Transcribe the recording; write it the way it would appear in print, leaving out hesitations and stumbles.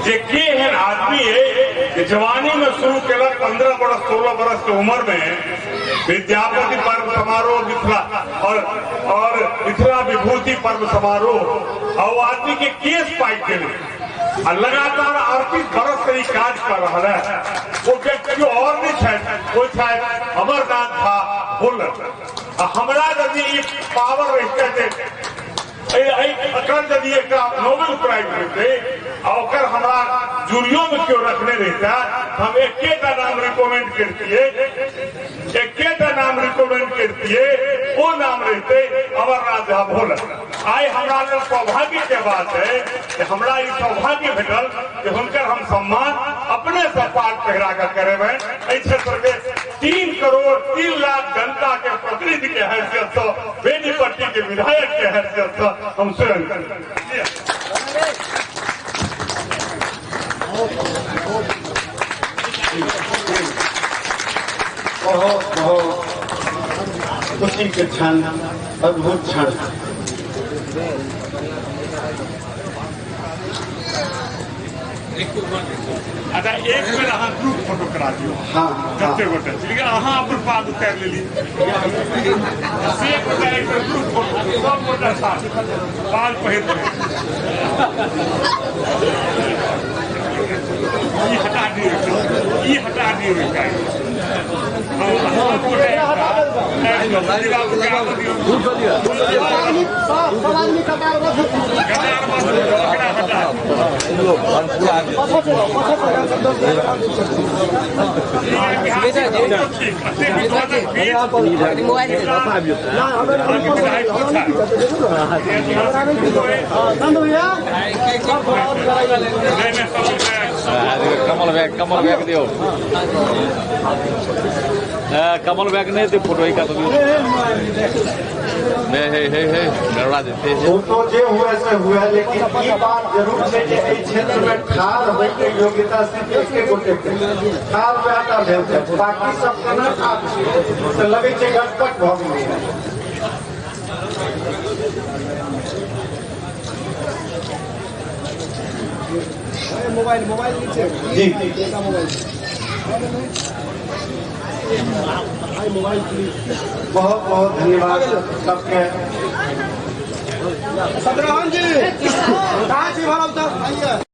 के एहन आदमी है कि जवानी में शुरू केलक 15 बरस 16 बरस के उम्र में विद्यापति पर्व समारोह मिथिला और मिथिला विभूति पर्व समारोह और आदमी के केस पाई के लगातार 38 बरस से ही काज कर रहा है। वो व्यक्ति और नहीं है, वो शायद अमरनाथ था बोल हमारा यदि पावर रहते यदि एक नोबेल प्राइज रहते और हमारा जूरियों में क्यों रखने रहता हम एक नाम रिकमेंड करती वो नाम रहते अमरनाथ झा भोल। आई हमारा सौभाग्य के बात है कि हमारा ये सौभाग्य भेटल कि हुनकर हम सम्मान अपने से पाठ पहरा कर करे हुए क्षेत्र के 3 करोड़ 3 लाख जनता के प्रतिनिधि के हैसियत से बेनीपट्टी के विधायक के हैसियत से हम स्वयं बहुत खुशी के क्षण, अद्भुत क्षण। अच्छा एक बेर अहाँ ग्रुप फोटो करा दियो। हाँ जते गोटे लेकिन अहाँ अपन पाद उतार लेली से गोटे एक ग्रुप फोटो सब गोटे साथ पाद पहिर ये हटा दियो कमल बैग दियो कमल बैग नहीं थे फोटो ही का तो गड़बड़ा देते फोटो जो हुआ से हुआ, लेकिन ये बात जरूर है कि इस क्षेत्र में ठार होने की योग्यता सिर्फ एक गोटे ठार बेटा भेल, बाकी सब केना ठार तो लगे छै गटपट भ गेलै। मोबाइल नीचे जी मोबाइल बहुत बहुत धन्यवाद सबके। सत्रहन जी कहाँ छी भरम तक